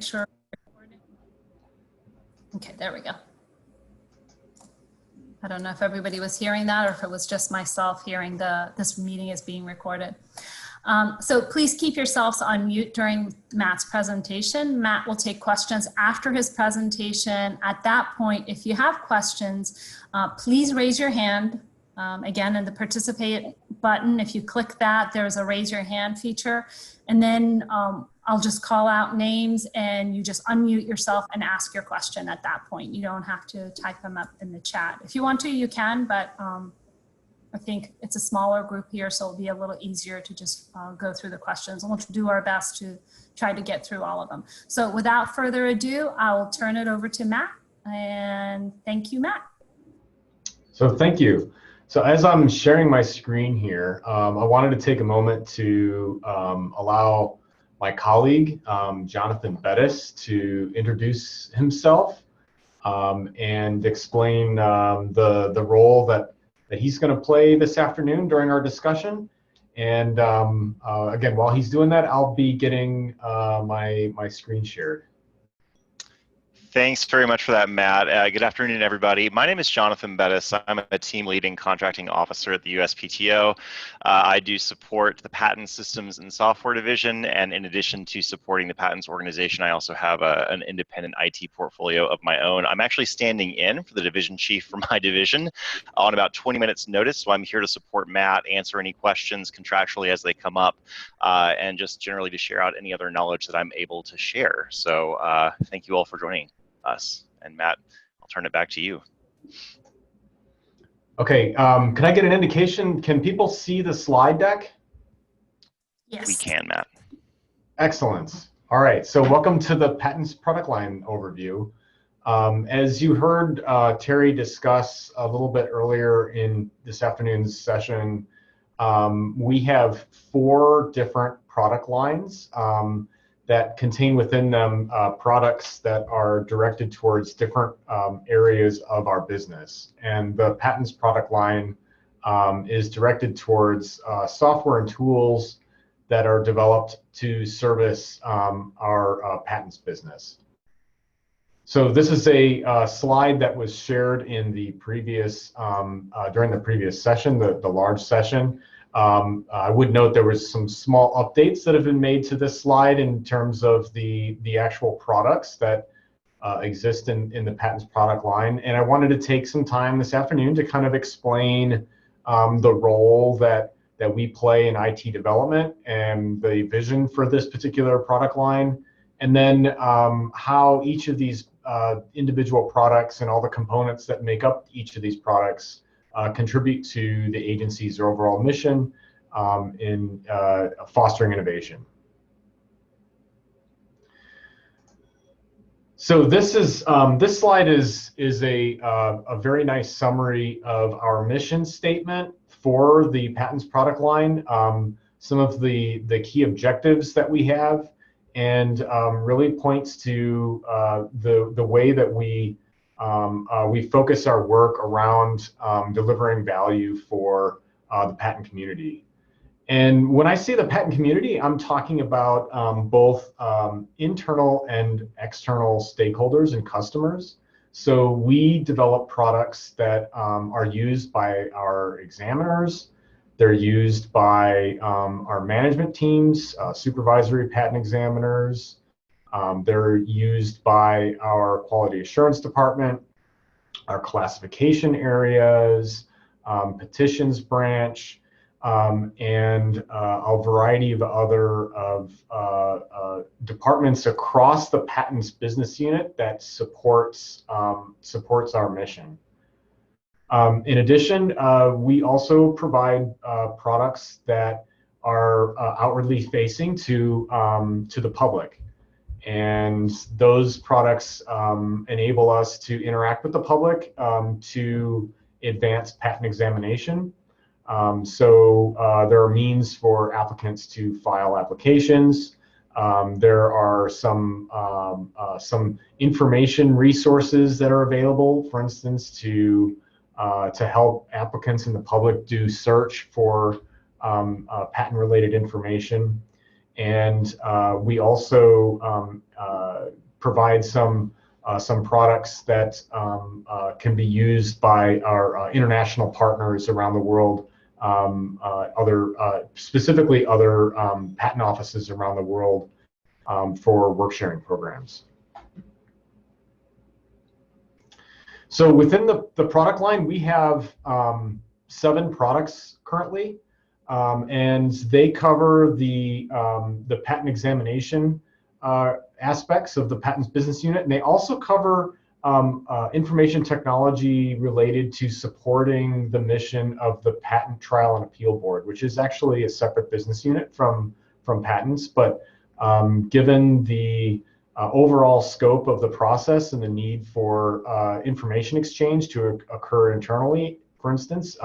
Sure. Okay, there we go. I don't know if everybody was hearing that or if it was just myself hearing this meeting is being recorded. So please keep yourselves on mute during Matt's presentation. Matt will take questions after his presentation. At that point, if you have questions, please raise your hand. Again, in the participate button, if you click that, there's a raise your hand feature. And then I'll just call out names and you just unmute yourself and ask your question at that point. You don't have to type them up in the chat. If you want to, you can, but I think it's a smaller group here, so it'll be a little easier to just go through the questions. And we'll do our best to try to get through all of them. So without further ado, I'll turn it over to Matt. And thank you, Matt. So thank you. So as I'm sharing my screen here, I wanted to take a moment to allow my colleague, Jonathan Bettis, to introduce himself and explain the role that he's going to play this afternoon during our discussion. And again, while he's doing that, I'll be getting my screen shared. Thanks very much for that, Matt. Good afternoon, everybody. My name is Jonathan Bettis. I'm a team leading contracting officer at the USPTO. I do support the patent systems and software division, and in addition to supporting the patents organization, I also have an independent IT portfolio of my own. I'm actually standing in for the division chief for my division on about 20 minutes notice, so I'm here to support Matt, answer any questions contractually as they come up, and just generally to share out any other knowledge that I'm able to share. So thank you all for joining us. And Matt, I'll turn it back to you. Okay, can I get an indication? Can people see the slide deck? Yes. We can, Matt. Excellent. All right, so welcome to the patents product line overview. As you heard Terry discuss a little bit earlier in this afternoon's session, we have 4 different product lines that contain within them products that are directed towards different areas of our business. And the patents product line is directed towards software and tools that are developed to service our patents business. So this is a slide that was shared in the previous, during the previous session, the large session. I would note there was some small updates that have been made to this slide in terms of the actual products that exist in the patents product line. And I wanted to take some time this afternoon to kind of explain the role that we play in IT development and the vision for this particular product line, and then how each of these individual products and all the components that make up each of these products contribute to the agency's overall mission in fostering innovation. So this slide is a very nice summary of our mission statement for the patents product line, some of the key objectives that we have, and really points to the way that we focus our work around delivering value for the patent community. And when I say the patent community, I'm talking about both internal and external stakeholders and customers. So we develop products that are used by our examiners. They're used by our management teams, supervisory patent examiners. They're used by our quality assurance department, our classification areas, petitions branch, and a variety of other departments across the patents business unit that supports our mission. In addition, we also provide products that are outwardly facing to the public. And those products enable us to interact with the public to advance patent examination. So there are means for applicants to file applications. There are some information resources that are available, for instance, to help applicants and the public do search for patent-related information. And we also provide some products that can be used by our international partners around the world, specifically other patent offices around the world for work sharing programs. So within the product line, we have 7 products currently, and they cover the patent examination aspects of the patents business unit, and they also cover information technology related to supporting the mission of the Patent Trial and Appeal Board, which is actually a separate business unit from patents, but given the overall scope of the process and the need for information exchange to occur internally, for instance,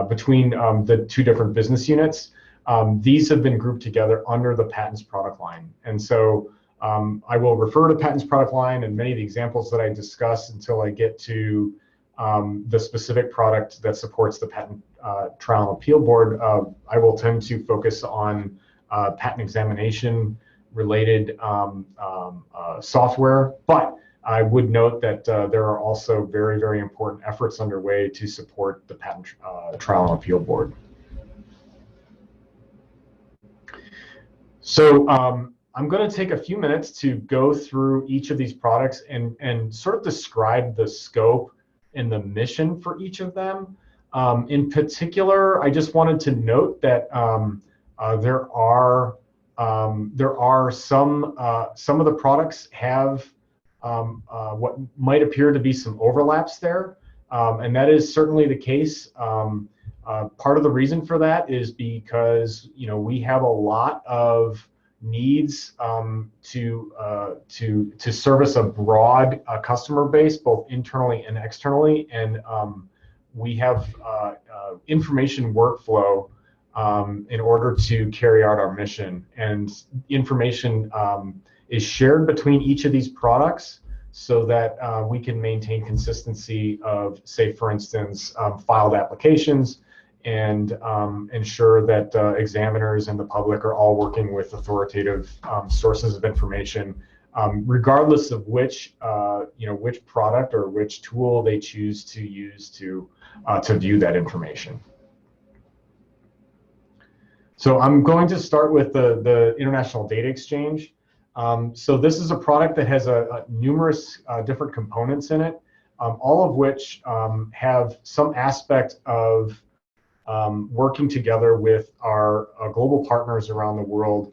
between the 2 different business units, these have been grouped together under the patents product line. And so I will refer to patents product line and many of the examples that I discuss until I get to the specific product that supports the Patent Trial and Appeal Board. I will tend to focus on patent examination related software, but I would note that there are also very, very important efforts underway to support the Patent Trial and Appeal Board. So I'm going to take a few minutes to go through each of these products and sort of describe the scope and the mission for each of them. In particular, I just wanted to note that there are some of the products have what might appear to be some overlaps there, and that is certainly the case. Part of the reason for that is because we have a lot of needs to service a broad customer base, both internally and externally, and we have information workflow in order to carry out our mission. And information is shared between each of these products so that we can maintain consistency of, say, for instance, filed applications, and ensure that examiners and the public are all working with authoritative sources of information, regardless of which product or which tool they choose to use to view that information. So I'm going to start with the International Data Exchange. So this is a product that has numerous different components in it, all of which have some aspect of working together with our global partners around the world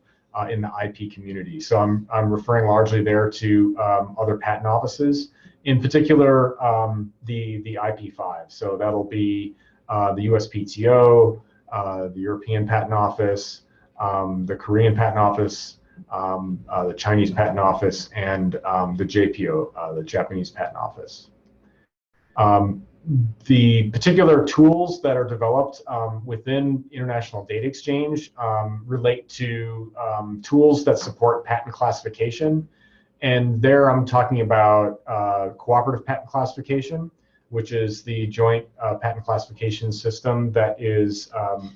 in the IP community. So I'm referring largely there to other patent offices, in particular the IP5. So that'll be the USPTO, the European Patent Office, the Korean Patent Office, the Chinese Patent Office, and the JPO, the Japanese Patent Office. The particular tools that are developed within International Data Exchange relate to tools that support patent classification. And there I'm talking about cooperative patent classification, which is the joint patent classification system that is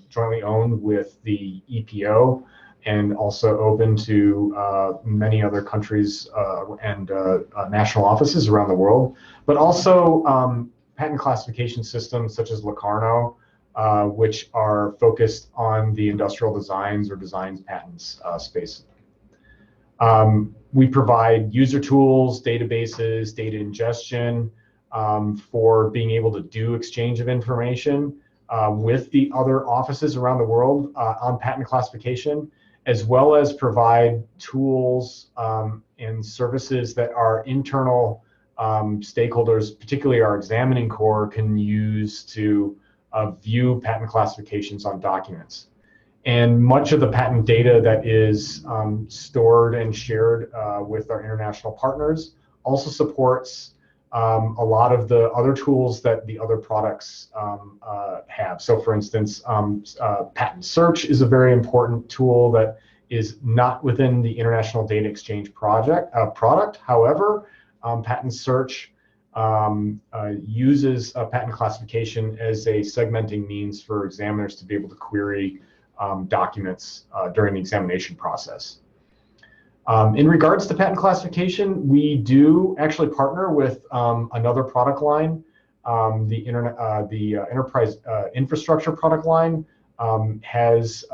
jointly owned with the EPO and also open to many other countries and national offices around the world, but also patent classification systems such as Locarno, which are focused on the industrial designs or designs patents space. We provide user tools, databases, data ingestion for being able to do exchange of information with the other offices around the world on patent classification, as well as provide tools and services that our internal stakeholders, particularly our examining corps, can use to view patent classifications on documents. And much of the patent data that is stored and shared with our international partners also supports a lot of the other tools that the other products have. So for instance, patent search is a very important tool that is not within the International Data Exchange product. However, patent search uses patent classification as a segmenting means for examiners to be able to query documents during the examination process. In regards to patent classification, we do actually partner with another product line. The enterprise infrastructure product line has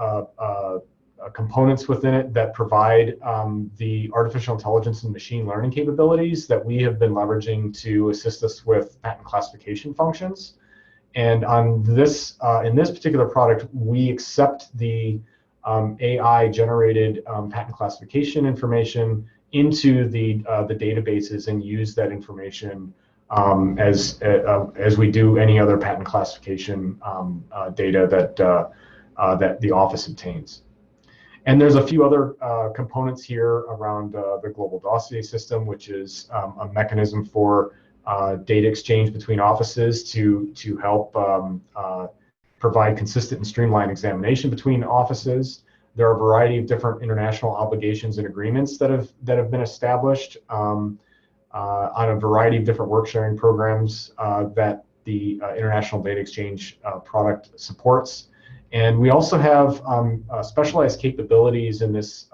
components within it that provide the artificial intelligence and machine learning capabilities that we have been leveraging to assist us with patent classification functions. And on this, in this particular product, we accept the AI-generated patent classification information into the databases and use that information as we do any other patent classification data that the office obtains. And there's a few other components here around the global dossier system, which is a mechanism for data exchange between offices to help provide consistent and streamlined examination between offices. There are a variety of different international obligations and agreements that have been established on a variety of different work sharing programs that the International Data Exchange product supports. And we also have specialized capabilities in this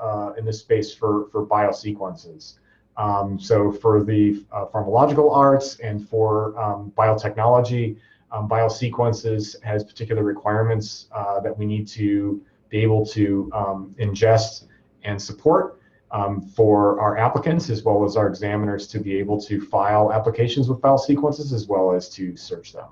space for biosequences. So for the pharmacological arts and for biotechnology, biosequences has particular requirements that we need to be able to ingest and support for our applicants as well as our examiners to be able to file applications with biosequences as well as to search them.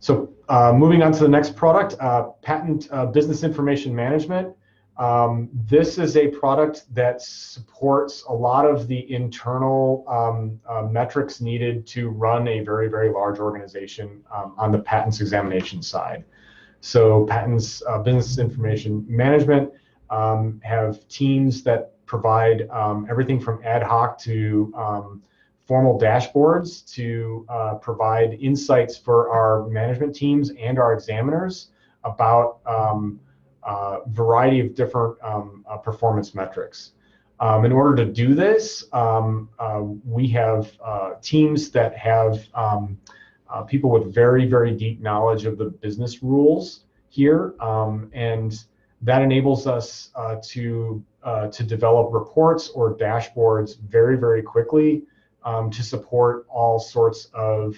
So moving on to the next product, patent business information management. This is a product that supports a lot of the internal metrics needed to run a very, very large organization on the patents examination side. So patents business information management have teams that provide everything from ad hoc to formal dashboards to provide insights for our management teams and our examiners about variety of different performance metrics. In order to do this, we have teams that have people with very, very deep knowledge of the business rules here, and that enables us to develop reports or dashboards very, very quickly to support all sorts of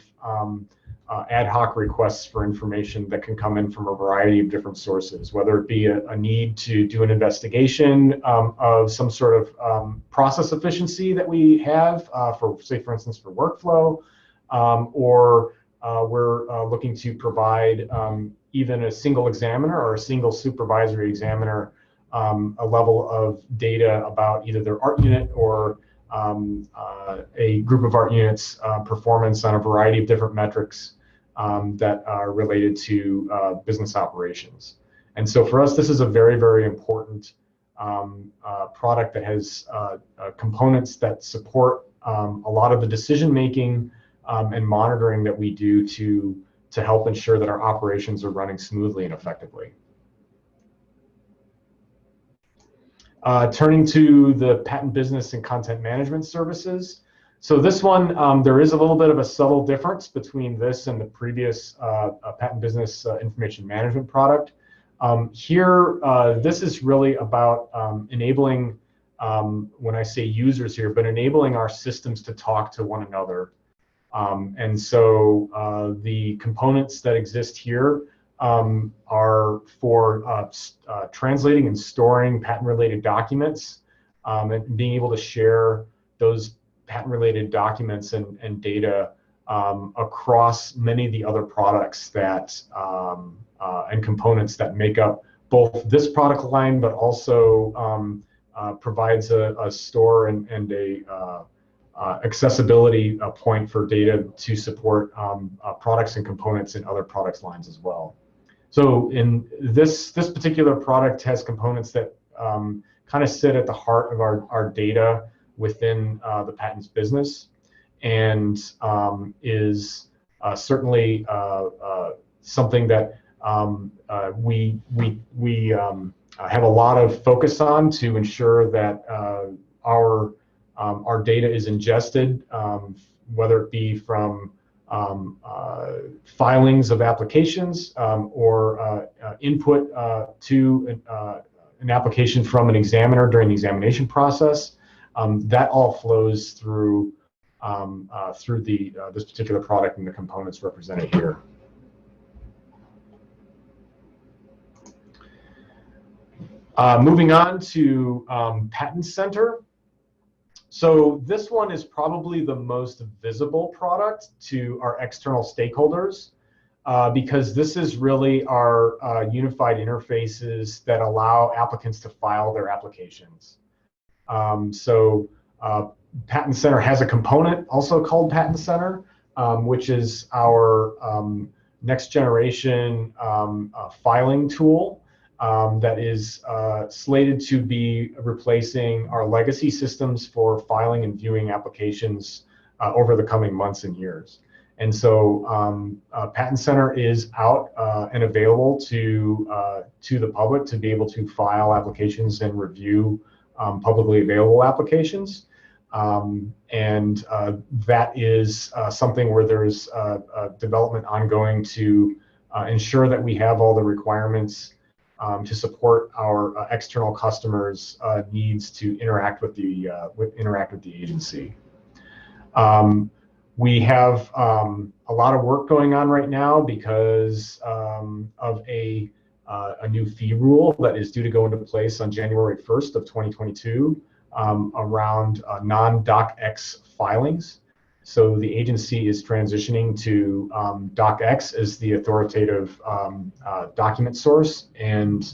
ad hoc requests for information that can come in from a variety of different sources, whether it be a need to do an investigation of some sort of process efficiency that we have for, say, for instance, for workflow, or we're looking to provide even a single examiner or a single supervisory examiner a level of data about either their art unit or a group of art units performance on a variety of different metrics that are related to business operations. And so for us, this is a very, very important product that has components that support a lot of the decision making and monitoring that we do to help ensure that our operations are running smoothly and effectively. Turning to the patent business and content management services. So this one, there is a little bit of a subtle difference between this and the previous patent business information management product. Here, this is really about enabling, when I say users here, but enabling our systems to talk to one another. And so the components that exist here are for translating and storing patent-related documents and being able to share those patent-related documents and data across many of the other products that and components that make up both this product line, but also provides a store and a accessibility point for data to support products and components in other products lines as well. So in this particular product has components that kind of sit at the heart of our data within the patents business, and is certainly something that we have a lot of focus on to ensure that our data is ingested, whether it be from filings of applications or input to an application from an examiner during the examination process. That all flows through this particular product and the components represented here. Moving on to Patent Center. So this one is probably the most visible product to our external stakeholders because this is really our unified interfaces that allow applicants to file their applications. Patent Center has a component also called Patent Center, which is our next generation filing tool that is slated to be replacing our legacy systems for filing and viewing applications over the coming months and years. And so Patent Center is out and available to the public to be able to file applications and review publicly available applications. That is something where there's development ongoing to ensure that we have all the requirements to support our external customers' needs to interact with the agency. We have a lot of work going on right now because of a new fee rule that is due to go into place on January 1st of 2022 around non-DocX filings. So the agency is transitioning to DocX as the authoritative document source, and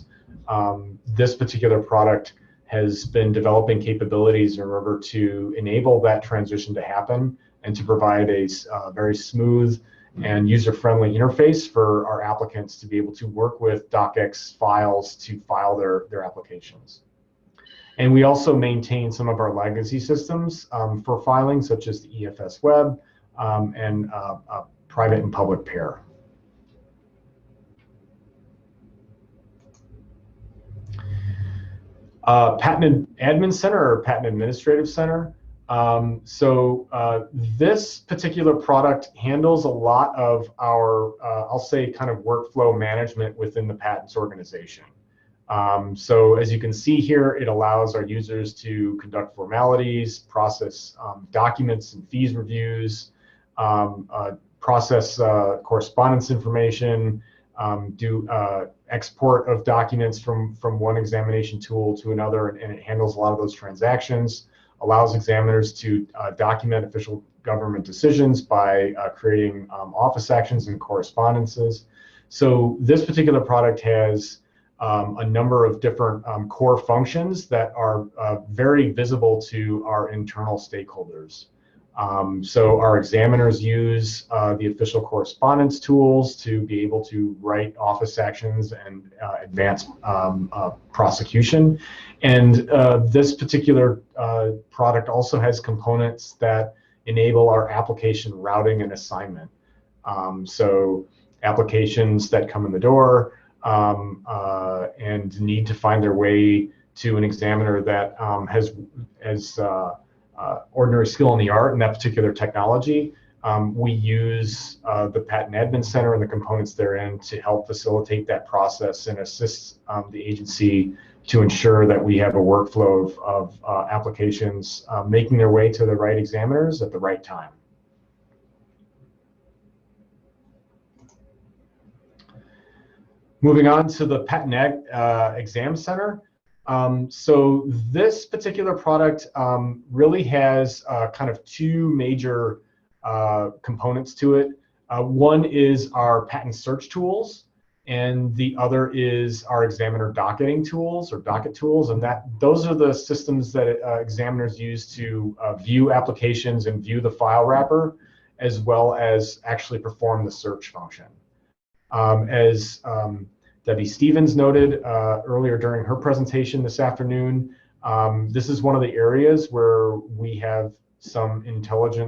this particular product has been developing capabilities in order to enable that transition to happen and to provide a very smooth and user-friendly interface for our applicants to be able to work with DocX files to file their applications. And we also maintain some of our legacy systems for filing, such as the EFS Web and private and public pair. Patent Admin Center or Patent Administrative Center. This particular product handles a lot of our, I'll say, kind of workflow management within the patents organization. So as you can see here, it allows our users to conduct formalities, process documents and fees reviews, process correspondence information, do export of documents from one examination tool to another, and it handles a lot of those transactions, allows examiners to document official government decisions by creating office actions and correspondences. So this particular product has a number of different core functions that are very visible to our internal stakeholders. So our examiners use the official correspondence tools to be able to write office actions and advance prosecution. And this particular product also has components that enable our application routing and assignment. So applications that come in the door and need to find their way to an examiner that has ordinary skill in the art in that particular technology. We use the Patent Admin Center and the components therein to help facilitate that process and assist the agency to ensure that we have a workflow of applications making their way to the right examiners at the right time. Moving on to the Patent Exam Center. So this particular product really has kind of two major components to it. One is our patent search tools, and the other is our examiner docketing tools or docket tools, and those are the systems that examiners use to view applications and view the file wrapper, as well as actually perform the search function. As Debbie Stevens noted earlier during her presentation this afternoon, this is one of the areas where we have some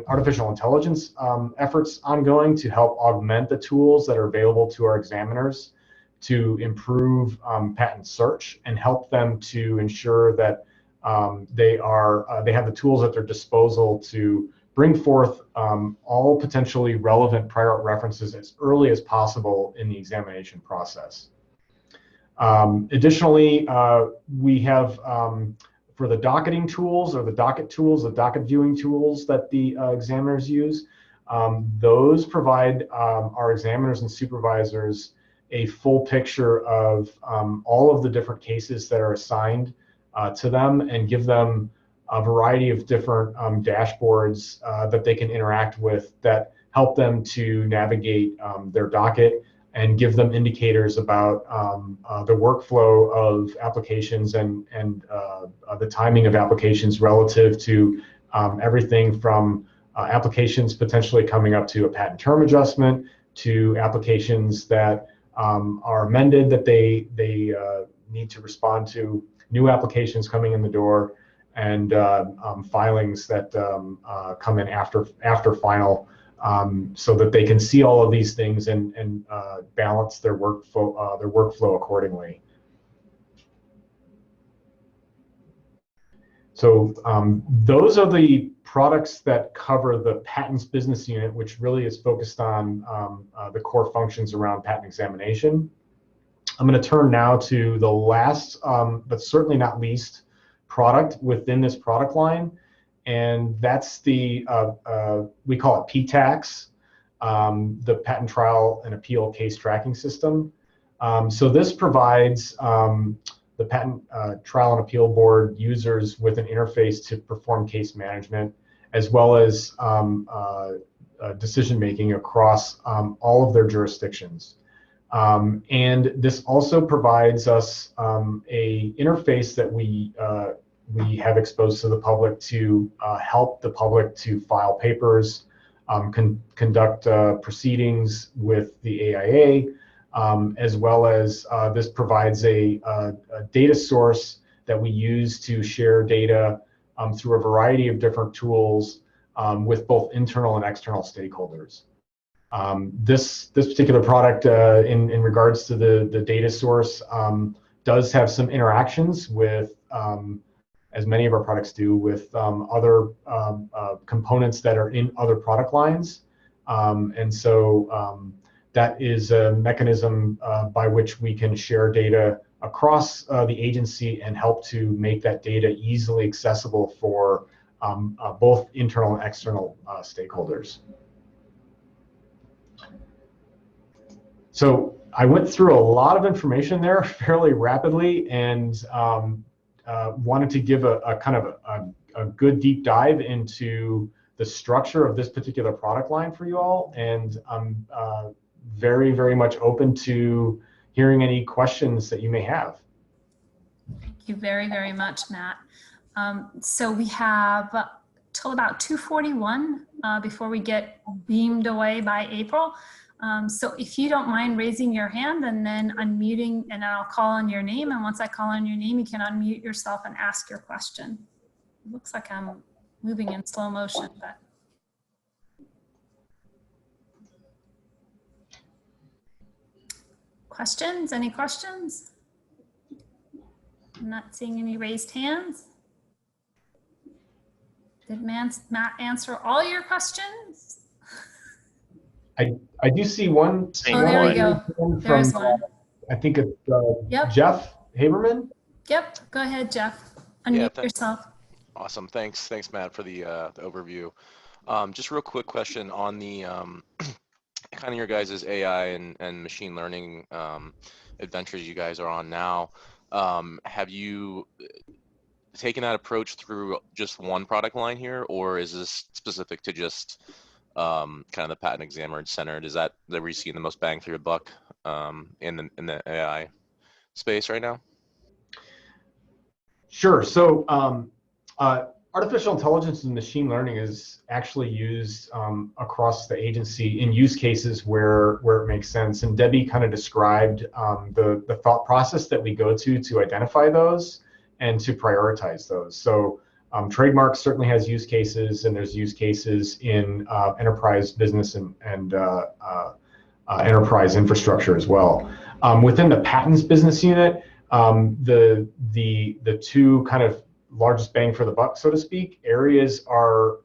artificial intelligence efforts ongoing to help augment the tools that are available to our examiners to improve patent search and help them to ensure that they have the tools at their disposal to bring forth all potentially relevant prior art references as early as possible in the examination process. Additionally, we have for the docketing tools or the docket tools, the docket viewing tools that the examiners use, those provide our examiners and supervisors a full picture of all of the different cases that are assigned to them, and give them a variety of different dashboards that they can interact with that help them to navigate their docket and give them indicators about the workflow of applications and the timing of applications relative to everything from applications potentially coming up to a patent term adjustment, to applications that are amended that they need to respond to, new applications coming in the door, and filings that come in after final, so that they can see all of these things and balance their workflow accordingly. So those are the products that cover the patents business unit, which really is focused on the core functions around patent examination. I'm going to turn now to the last, but certainly not least, product within this product line, and that's the, we call it PTax, the Patent Trial and Appeal Case Tracking System. So this provides the Patent Trial and Appeal Board users with an interface to perform case management, as well as decision-making across all of their jurisdictions. And this also provides us a interface that we have exposed to the public to help the public to file papers, conduct proceedings with the AIA, as well as this provides a data source that we use to share data through a variety of different tools with both internal and external stakeholders. This particular product, in regards to the data source, does have some interactions with, as many of our products do, with other components that are in other product lines. And so that is a mechanism by which we can share data across the agency and help to make that data easily accessible for both internal and external stakeholders. So I went through a lot of information there fairly rapidly, and wanted to give a kind of a good deep dive into the structure of this particular product line for you all. And I'm very, very much open to hearing any questions that you may have. Thank you very, very much, Matt. So we have till about 2:41 before we get beamed away by April. So if you don't mind raising your hand and then unmuting, and I'll call on your name. And once I call on your name, you can unmute yourself and ask your question. It looks like I'm moving in slow motion, but. Questions? Any questions? I'm not seeing any raised hands. Did Matt answer all your questions? I do see one. Oh, there we go. There's one. I think it's Yep. Jeff Haberman. Yep. Go ahead, Jeff. Unmute yourself. Awesome. Thanks, Matt, for the overview. Just real quick question on the kind of your guys' AI and machine learning adventures you guys are on now. Have you taken that approach through just one product line here, or is this specific to just kind of the patent examiner centered? Is that where you see the most bang for your buck in the AI space right now? Sure. So artificial intelligence and machine learning is actually used across the agency in use cases where it makes sense. And Debbie kind of described the thought process that we go to identify those and to prioritize those. So Trademark certainly has use cases, and there's use cases in enterprise business and enterprise infrastructure as well. Within the patents business unit, the two kind of largest bang for the buck, so to speak. Areas are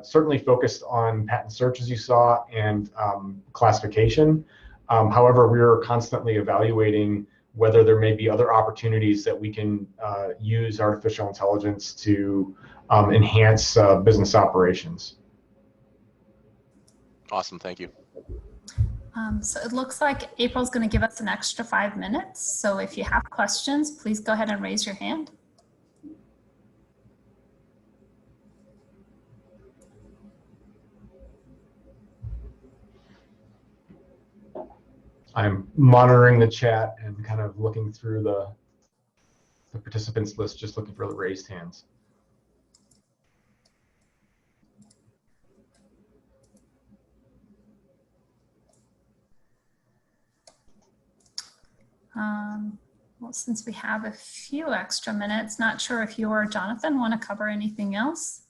certainly focused on patent search, as you saw, and classification. However, we're constantly evaluating whether there may be other opportunities that we can use artificial intelligence to enhance business operations. Awesome, thank you. So it looks like April's going to give us an extra 5 minutes. So if you have questions, please go ahead and raise your hand. I'm monitoring the chat and kind of looking through the participants list, just looking for the raised hands. Well, since we have a few extra minutes, not sure if you or Jonathan want to cover anything else.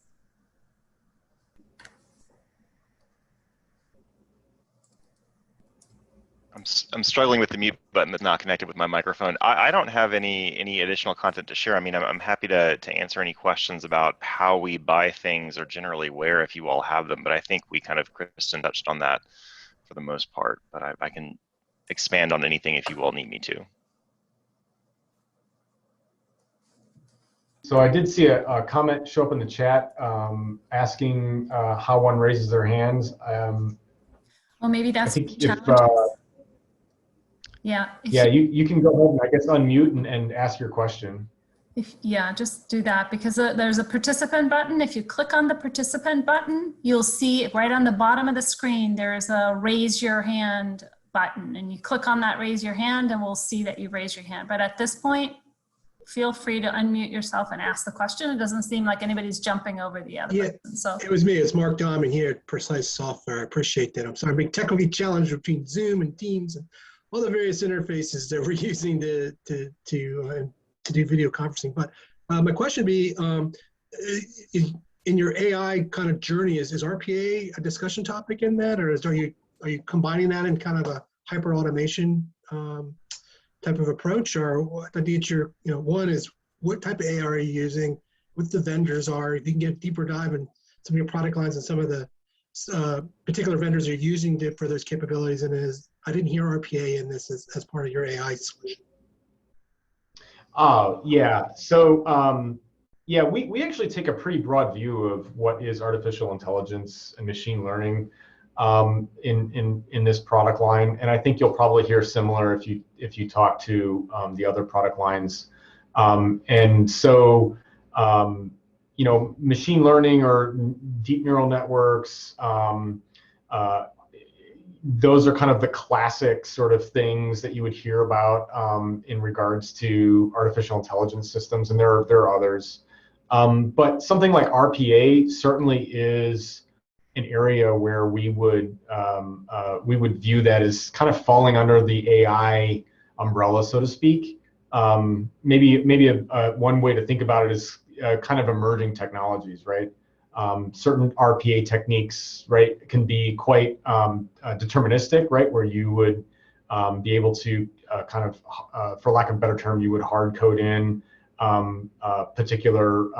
I'm struggling with the mute button that's not connected with my microphone. I don't have any additional content to share. I mean, I'm happy to answer any questions about how we buy things or generally where, if you all have them, but I think we kind of, Kristen touched on that for the most part, but I can expand on anything if you all need me to. So I did see a comment show up in the chat asking how one raises their hands. Well, maybe that's yeah. Yeah, you can go ahead and I guess unmute and ask your question. Yeah, just do that because there's a participant button. If you click on the participant button, you'll see right on the bottom of the screen, there's a raise your hand button, and you click on that raise your hand and we'll see that you raise your hand. But at this point, feel free to unmute yourself and ask the question. It doesn't seem like anybody's jumping over the other person. So it was me. It's Mark Dahman here at Precise Software. I appreciate that. I'm sorry, I'm being technically challenged between Zoom and Teams and all the various interfaces that we're using to do video conferencing. But my question would be, in your AI kind of journey, is RPA a discussion topic in that, or are you combining that in kind of a hyper automation type of approach? Or I think one is what type of AI are you using, what the vendors are, if you can get a deeper dive in some of your product lines and some of the particular vendors you're using for those capabilities. And I didn't hear RPA in this as part of your AI solution. Oh, yeah. So, yeah, we actually take a pretty broad view of what is artificial intelligence and machine learning in this product line, and I think you'll probably hear similar if you talk to the other product lines. And so, machine learning or deep neural networks, those are kind of the classic sort of things that you would hear about in regards to artificial intelligence systems, and there are others. But something like RPA certainly is an area where we would view that as kind of falling under the AI umbrella, so to speak. Maybe one way to think about it is kind of emerging technologies, right? Certain RPA techniques, right, can be quite deterministic, right, where you would be able to kind of, for lack of a better term, you would hard code in particular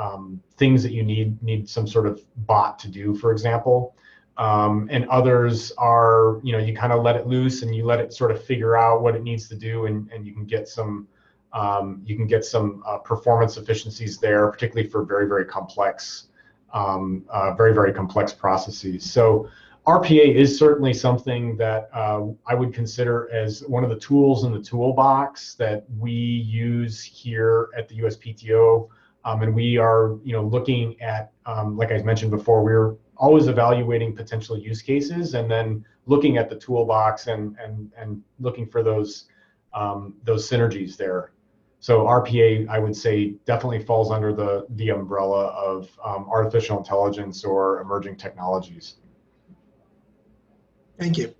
things that you need some sort of bot to do, for example. And others are, you kind of let it loose and you let it sort of figure out what it needs to do, and you can get some performance efficiencies there, particularly for very, very complex processes. So RPA is certainly something that I would consider as one of the tools in the toolbox that we use here at the USPTO. And we are, looking at, like I mentioned before, we're always evaluating potential use cases and then looking at the toolbox and looking for those synergies there. So RPA, I would say, definitely falls under the umbrella of artificial intelligence or emerging technologies. Thank you.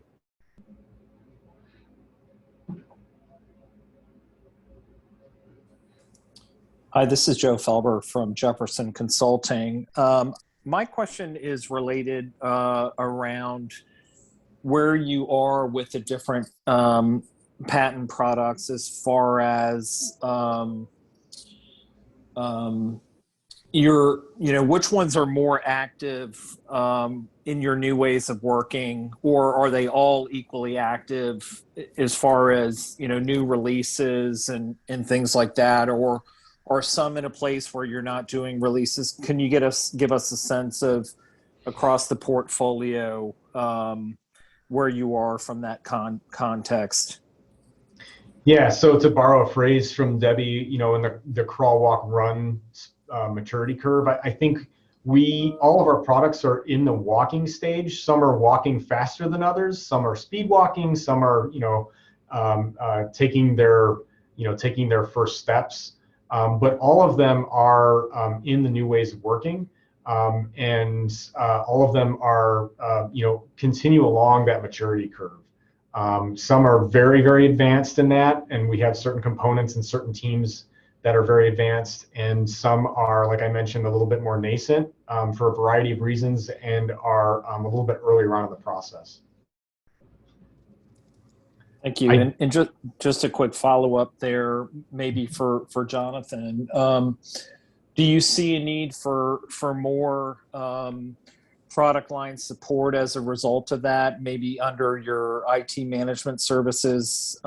Hi, this is Joe Felber from Jefferson Consulting. My question is related around where you are with the different patent products as far as which ones are more active in your new ways of working, or are they all equally active as far as, new releases and things like that, or are some in a place where you're not doing releases? Can you give us a sense of across the portfolio where you are from that context? Yeah, so to borrow a phrase from Debbie, in the crawl, walk, run maturity curve, I think all of our products are in the walking stage. Some are walking faster than others. Some are speed walking. Some are, taking their first steps. But all of them are in the new ways of working, and all of them are, continue along that maturity curve. Some are very, very advanced in that, and we have certain components and certain teams that are very advanced, and some are, like I mentioned, a little bit more nascent for a variety of reasons, and are a little bit earlier on in the process. Thank you. And just a quick follow-up there, maybe for Jonathan. Do you see a need for more product line support as a result of that, maybe under your IT management services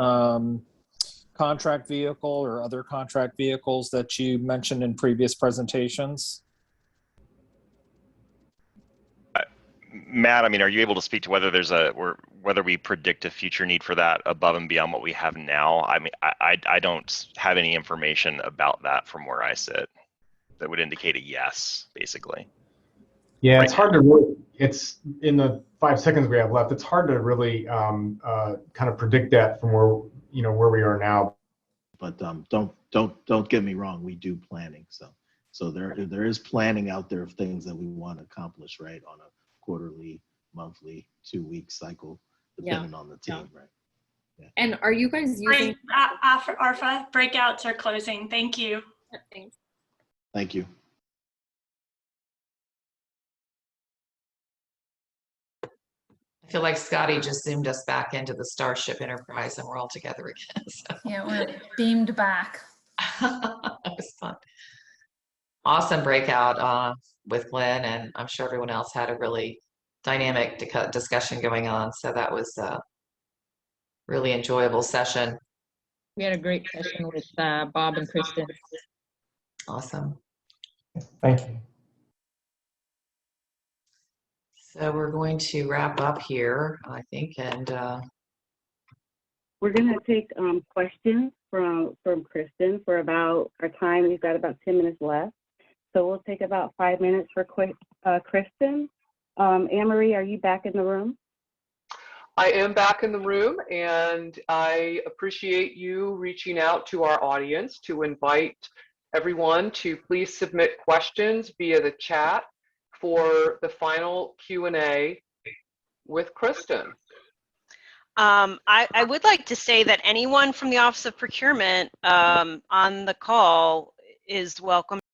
contract vehicle or other contract vehicles that you mentioned in previous presentations? Matt, are you able to speak to whether whether we predict a future need for that above and beyond what we have now? I don't have any information about that from where I sit that would indicate a yes, basically. Yeah, it's hard to really, it's in the 5 seconds we have left, it's hard to really kind of predict that from where we are now. But don't get me wrong, we do planning. So there is planning out there of things that we want to accomplish, right, on a quarterly, monthly, 2-week cycle, depending on the team, right? Yeah. And are you guys using ARFA breakouts are closing? Thank you. Thanks. Thank you. I feel like Scotty just zoomed us back into the Starship Enterprise and we're all together again. So. Yeah, we're beamed back. It was fun. Awesome breakout with Glenn, and I'm sure everyone else had a really dynamic discussion going on. So that was a really enjoyable session. We had a great session with Bob and Kristen. Awesome. Thank you. So we're going to wrap up here, I think, and we're going to take questions from Kristen for about our time. We've got about 10 minutes left. So we'll take about 5 minutes for Kristen. Anne-Marie, are you back in the room? I am back in the room, and I appreciate you reaching out to our audience to invite everyone to please submit questions via the chat for the final Q&A with Kristen. I would like to say that anyone from the Office of Procurement on the call is welcome